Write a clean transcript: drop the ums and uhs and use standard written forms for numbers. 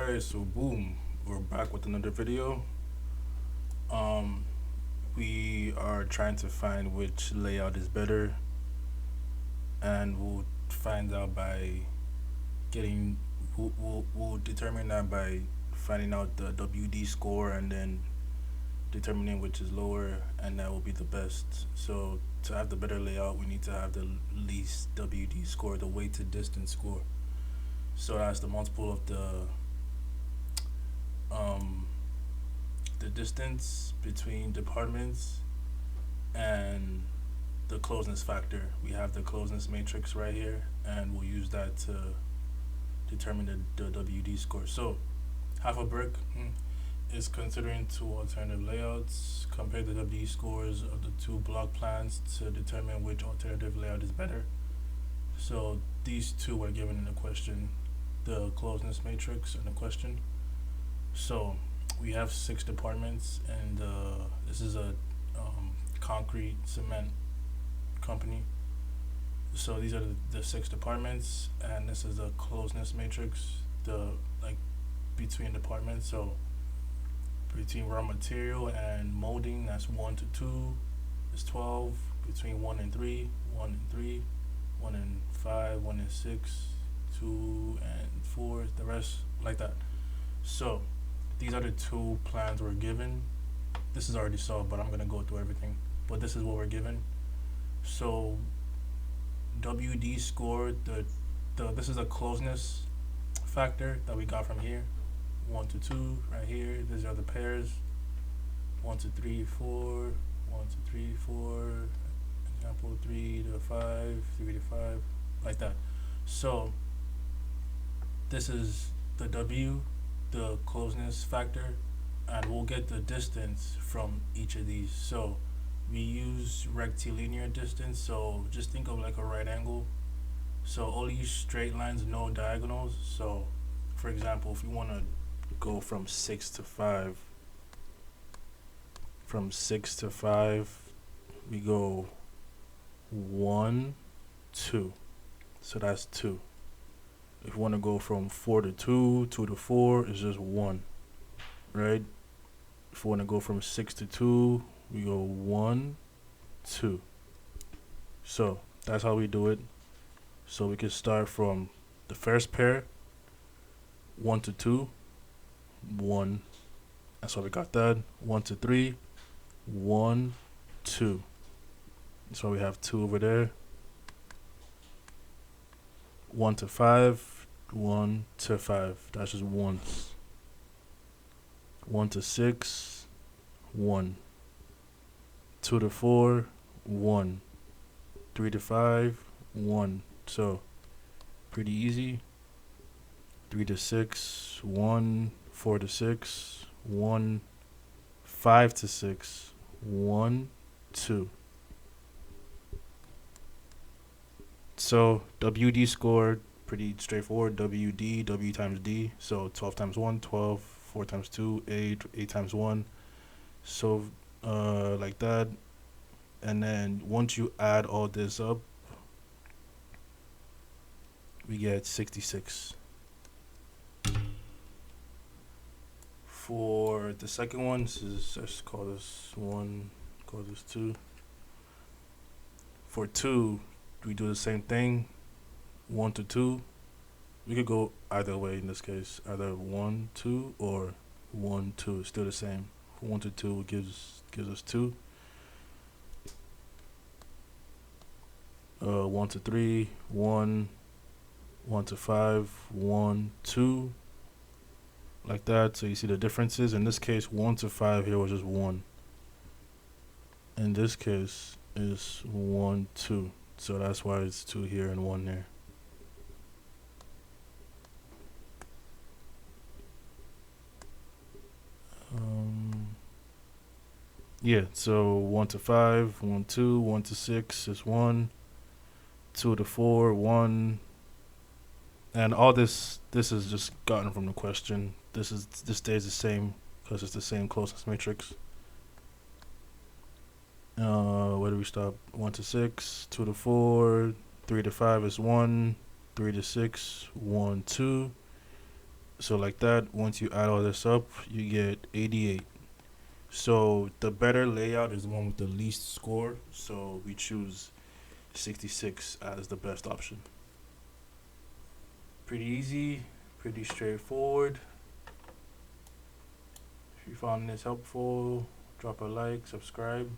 Alright, so boom, we're back with another video. Um, we are trying to find which layout is better, and we'll find out by getting. We'll determine that by finding out the WD score and then determining which is lower, and that will be the best. So to have the better layout, we need to have the least WD score, the weighted distance score. So that's the multiple of um the distance between departments and the closeness factor. We have the closeness matrix right here, and we'll use that to determine the WD score. So, half a brick is considering two alternative layouts. Compare the WD scores of the two block plans to determine which alternative layout is better. So, these two were given in the question, the closeness matrix in the question. So, we have 6 departments, and this is a concrete cement company. So these are the 6 departments, and this is the closeness matrix, the like between departments. So between raw material and molding, that's 1 to 2 is 12. Between 1 and 3, 1 and 3, 1 and 5, 1 and 6, 2 and 4, the rest like that. So these are the two plans we're given. This is already solved, but I'm gonna go through everything. But this is what we're given. So WD score, the this is a closeness factor that we got from here. 1 to 2 right here. These are the pairs. 1 to 3, 4. 1 to 3, 4. Example 3 to 5. 3 to 5. Like that. So this is the W, the closeness factor, and we'll get the distance from each of these. So we use rectilinear distance, so just think of like a right angle. So only straight lines, no diagonals. So for example, if you want to go from 6 to 5, we go 1, 2. So that's 2. If you want to go from 4 to 2, 2 to 4, it's just 1, right? If we want to go from 6 to 2, we go 1, 2. So that's how we do it. So we can start from the first pair, 1 to 2, 1. That's why we got that. 1 to 3, 1, 2. That's why we have 2 over there. 1 to 5, 1 to 5. That's just ones. 1 to 6, 1. 2 to 4, 1. 3 to 5, 1. So pretty easy. 3 to 6, 1. 4 to 6, 1. 5 to 6, 1, 2. So WD score, pretty straightforward. WD, W times D. So 12 times 1, 12. 4 times 2, 8. 8 times 1. So like that. And then once you add all this up, we get 66. For the second one, let's call this 1, call this 2. For 2, we do the same thing. 1 to 2. We could go either way in this case, either 1, 2, or 1, 2. It's still the same. 1 to 2 gives us 2. 1 to 3, 1. 1 to 5, 1, 2. Like that. So you see the differences. In this case, 1 to 5 here was just 1. In this case, is 1, 2. So that's why it's 2 here and 1 there. Yeah, so 1 to 5, 1, 2, 1 to 6 is 1, 2 to 4, 1, and all this is just gotten from the question. This stays the same because it's the same closest matrix. Where do we stop? 1 to 6, 2 to 4, 3 to 5 is 1, 3 to 6, 1, 2. So like that, once you add all this up, you get 88. So the better layout is the one with the least score. So we choose 66 as the best option. Pretty easy, pretty straightforward. If you found this helpful, drop a like, subscribe.